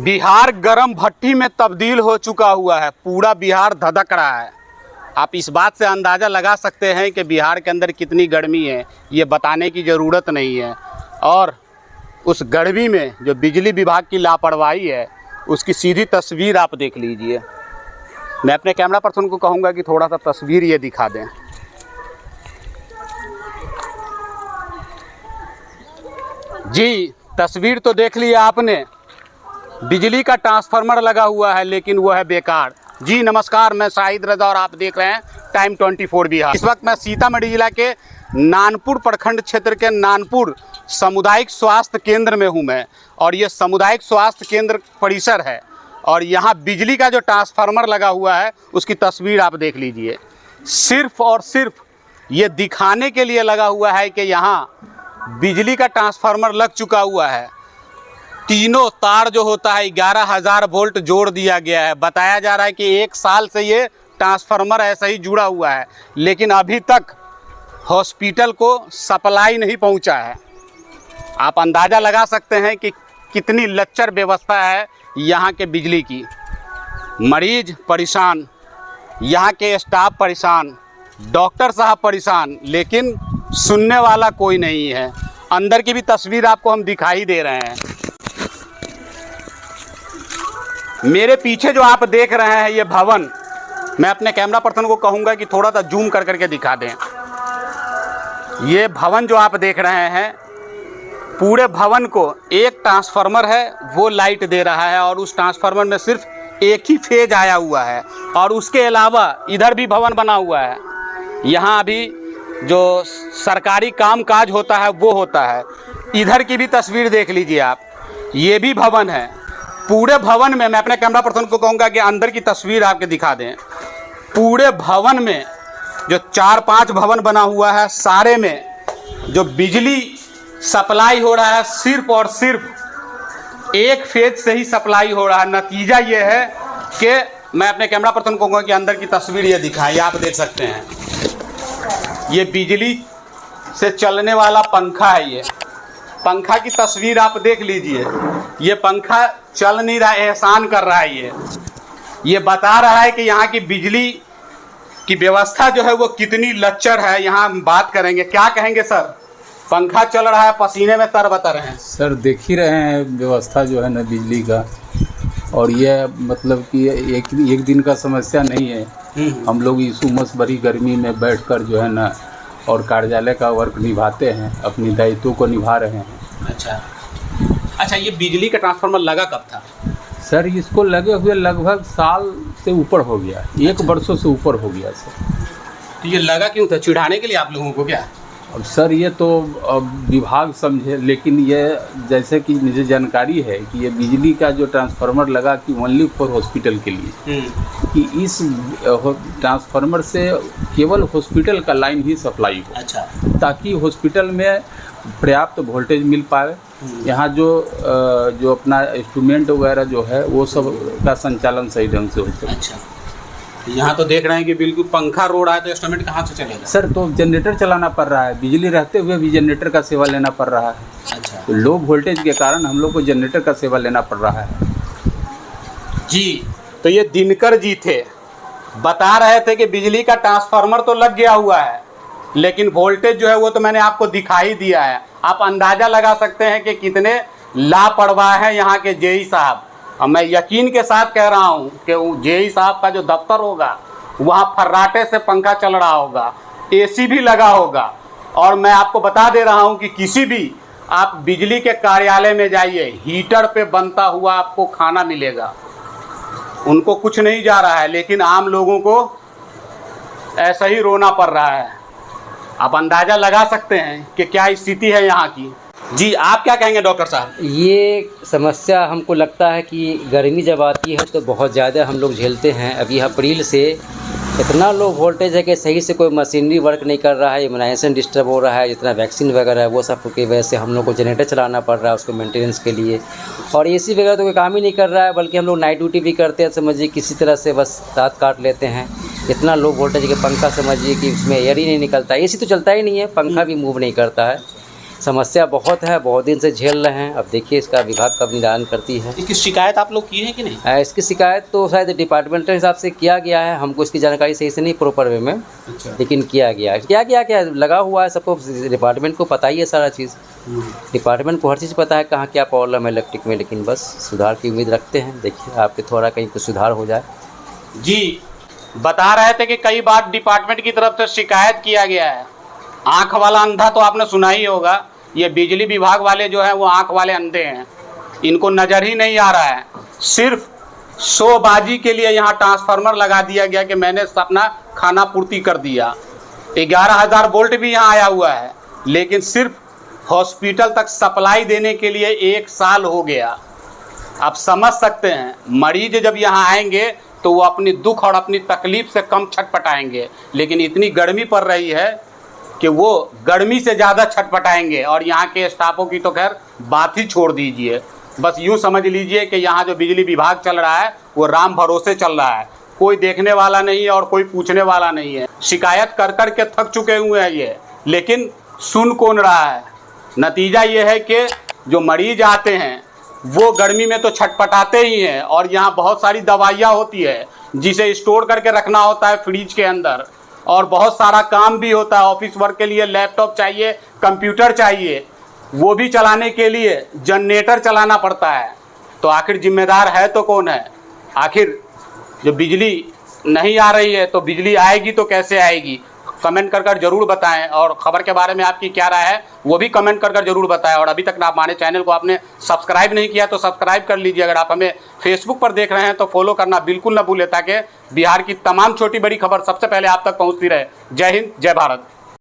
बिहार गरम भट्टी में तब्दील हो चुका हुआ है। पूरा बिहार धधक रहा है। आप इस बात से अंदाज़ा लगा सकते हैं कि बिहार के अंदर कितनी गर्मी है, ये बताने की ज़रूरत नहीं है। और उस गर्मी में जो बिजली विभाग की लापरवाही है, उसकी सीधी तस्वीर आप देख लीजिए। मैं अपने कैमरा पर्सन को कहूँगा कि थोड़ा सा तस्वीर ये दिखा दें। जी, तस्वीर तो देख लिया आपने। बिजली का ट्रांसफार्मर लगा हुआ है, लेकिन वो है बेकार। जी नमस्कार, मैं शाहिद रजा और आप देख रहे हैं टाइम 24 बिहार। इस वक्त मैं सीतामढ़ी जिला के नानपुर प्रखंड क्षेत्र के नानपुर सामुदायिक स्वास्थ्य केंद्र में हूँ मैं। और ये सामुदायिक स्वास्थ्य केंद्र परिसर है और यहाँ बिजली का जो ट्रांसफार्मर लगा हुआ है उसकी तस्वीर आप देख लीजिए। सिर्फ और सिर्फ ये दिखाने के लिए लगा हुआ है कि यहाँ बिजली का ट्रांसफार्मर लग चुका हुआ है। तीनों तार जो होता है 11,000 वोल्ट जोड़ दिया गया है। बताया जा रहा है कि 1 साल से ये ट्रांसफार्मर ऐसा ही जुड़ा हुआ है, लेकिन अभी तक हॉस्पिटल को सप्लाई नहीं पहुंचा है। आप अंदाज़ा लगा सकते हैं कि कितनी लच्चर व्यवस्था है यहाँ के बिजली की। मरीज परेशान, यहाँ के स्टाफ परेशान, डॉक्टर साहब परेशान, लेकिन सुनने वाला कोई नहीं है। अंदर की भी तस्वीर आपको हम दिखाई दे रहे हैं। मेरे पीछे जो आप देख रहे हैं ये भवन, मैं अपने कैमरा पर्सन को कहूँगा कि थोड़ा सा जूम कर करके दिखा दें। ये भवन जो आप देख रहे हैं, पूरे भवन को एक ट्रांसफार्मर है वो लाइट दे रहा है और उस ट्रांसफार्मर में सिर्फ एक ही फेज आया हुआ है। और उसके अलावा इधर भी भवन बना हुआ है। यहाँ अभी जो सरकारी काम काज होता है वो होता है। इधर की भी तस्वीर देख लीजिए आप, ये भी भवन है। पूरे भवन में मैं अपने कैमरा पर्सन को कहूँगा कि अंदर की तस्वीर आपके दिखा दें। पूरे भवन में जो 4-5 भवन बना हुआ है, सारे में जो बिजली सप्लाई हो रहा है सिर्फ और सिर्फ एक फेज से ही सप्लाई हो रहा है। नतीजा ये है कि मैं अपने कैमरा पर्सन को कहूँगा कि अंदर की तस्वीर ये दिखाएं। आप देख सकते हैं ये बिजली से चलने वाला पंखा है। ये पंखा की तस्वीर आप देख लीजिए। ये पंखा चल नहीं रहा, एहसान कर रहा है। ये बता रहा है कि यहाँ की बिजली की व्यवस्था जो है वो कितनी लच्चर है। यहाँ हम बात करेंगे। क्या कहेंगे सर? पंखा चल रहा है, पसीने में तर बतर हैं। सर देख ही रहे हैं व्यवस्था जो है ना बिजली का, और ये मतलब कि एक दिन का समस्या नहीं है। हम लोग इस उमस भरी गर्मी में बैठकर जो है ना और कार्यालय का वर्क निभाते हैं, अपनी दायित्व को निभा रहे हैं। अच्छा, ये बिजली का ट्रांसफार्मर लगा कब था? सर इसको लगे हुए लगभग साल से ऊपर हो गया, 1 वर्षों से ऊपर हो गया सर। तो ये लगा क्यों था? चिढ़ाने के लिए आप लोगों को क्या? अब सर ये तो अब विभाग समझे, लेकिन ये जैसे कि मुझे जानकारी है कि ये बिजली का जो ट्रांसफार्मर लगा कि ओनली फॉर हॉस्पिटल के लिए, कि इस ट्रांसफार्मर से केवल हॉस्पिटल का लाइन ही सप्लाई हो। अच्छा। ताकि हॉस्पिटल में पर्याप्त वोल्टेज मिल पाए। यहाँ जो अपना इंस्ट्रूमेंट वगैरह जो है वो सब का संचालन सही ढंग से हो सके। अच्छा, यहाँ तो देख रहे हैं कि बिल्कुल पंखा रो रहा है, तो इंस्ट्रूमेंट कहाँ से चलेगा? सर तो जनरेटर चलाना पड़ रहा है, बिजली रहते हुए भी जनरेटर का सेवा लेना पड़ रहा है। अच्छा। तो लो वोल्टेज के कारण हम लोग को जनरेटर का सेवा लेना पड़ रहा है। जी, तो ये दिनकर जी थे, बता रहे थे कि बिजली का ट्रांसफार्मर तो लग गया हुआ है, लेकिन वोल्टेज जो है वो तो मैंने आपको दिखाई दिया है। आप अंदाज़ा लगा सकते हैं कि कितने लापरवाह हैं यहाँ के जेई साहब। और मैं यकीन के साथ कह रहा हूँ कि वो जेई साहब का जो दफ्तर होगा वहाँ फर्राटे से पंखा चल रहा होगा, एसी भी लगा होगा। और मैं आपको बता दे रहा हूँ कि किसी भी आप बिजली के कार्यालय में जाइए, हीटर पे बनता हुआ आपको खाना मिलेगा। उनको कुछ नहीं जा रहा है, लेकिन आम लोगों को ऐसा ही रोना पड़ रहा है। आप अंदाज़ा लगा सकते हैं कि क्या स्थिति है यहाँ की। जी, आप क्या कहेंगे डॉक्टर साहब? ये समस्या हमको लगता है कि गर्मी जब आती है तो बहुत ज़्यादा हम लोग झेलते हैं। अभी अप्रैल से इतना लो वोल्टेज है कि सही से कोई मशीनरी वर्क नहीं कर रहा है, इम्यूनाइजेशन डिस्टर्ब हो रहा है, जितना वैक्सीन वगैरह है वो सब की वजह से हम लोग को जनरेटर चलाना पड़ रहा है उसको मेंटेनेंस के लिए। और एसी वगैरह तो कोई काम ही नहीं कर रहा है, बल्कि हम लोग नाइट ड्यूटी भी करते हैं। समझिए किसी तरह से बस रात काट लेते हैं। इतना लो वोल्टेज के पंखा समझिए कि उसमें एयर ही नहीं निकलता। एसी तो चलता ही नहीं है, पंखा भी मूव नहीं करता है। समस्या बहुत है, बहुत दिन से झेल रहे हैं। अब देखिए इसका विभाग कब निदान करती है। इसकी शिकायत आप लोग की है कि नहीं? इसकी शिकायत तो शायद डिपार्टमेंटल हिसाब से किया गया है, हमको इसकी जानकारी सही से नहीं प्रॉपर वे में, लेकिन किया गया है। क्या लगा हुआ है, सबको डिपार्टमेंट को पता ही है सारा चीज़। डिपार्टमेंट को हर चीज़ पता है कहाँ क्या प्रॉब्लम है इलेक्ट्रिक में, लेकिन बस सुधार की उम्मीद रखते हैं। देखिए आपके थोड़ा कहीं कुछ सुधार हो जाए। जी, बता रहे थे कि कई बार डिपार्टमेंट की तरफ से शिकायत किया गया है। आँख वाला अंधा तो आपने सुना ही होगा, ये बिजली विभाग वाले जो हैं वो आँख वाले अंधे हैं, इनको नज़र ही नहीं आ रहा है। सिर्फ शोबाजी के लिए यहाँ ट्रांसफार्मर लगा दिया गया कि मैंने अपना खाना पूर्ति कर दिया। 11,000 वोल्ट भी यहाँ आया हुआ है, लेकिन सिर्फ हॉस्पिटल तक सप्लाई देने के लिए 1 साल हो गया। आप समझ सकते हैं, मरीज जब यहाँ आएंगे तो वो अपनी दुख और अपनी तकलीफ़ से कम छटपटाएंगे, लेकिन इतनी गर्मी पड़ रही है कि वो गर्मी से ज़्यादा छटपटाएंगे। और यहाँ के स्टाफों की तो खैर बात ही छोड़ दीजिए। बस यूँ समझ लीजिए कि यहाँ जो बिजली विभाग चल रहा है वो राम भरोसे चल रहा है, कोई देखने वाला नहीं है और कोई पूछने वाला नहीं है। शिकायत कर कर के थक चुके हुए हैं ये, लेकिन सुन कौन रहा है। नतीजा ये है कि जो मरीज आते हैं वो गर्मी में तो छटपटाते ही हैं, और यहाँ बहुत सारी दवाइयाँ होती है जिसे स्टोर करके रखना होता है फ्रिज के अंदर, और बहुत सारा काम भी होता है। ऑफिस वर्क के लिए लैपटॉप चाहिए, कंप्यूटर चाहिए, वो भी चलाने के लिए जनरेटर चलाना पड़ता है। तो आखिर जिम्मेदार है तो कौन है? आखिर जो बिजली नहीं आ रही है तो बिजली आएगी तो कैसे आएगी? कमेंट कर कर जरूर बताएं, और ख़बर के बारे में आपकी क्या राय है वो भी कमेंट कर कर जरूर बताएं। और अभी तक हमारे चैनल को आपने सब्सक्राइब नहीं किया तो सब्सक्राइब कर लीजिए। अगर आप हमें फेसबुक पर देख रहे हैं तो फॉलो करना बिल्कुल ना भूलें, ताकि बिहार की तमाम छोटी बड़ी खबर सबसे पहले आप तक पहुंचती रहे। जय हिंद, जय भारत।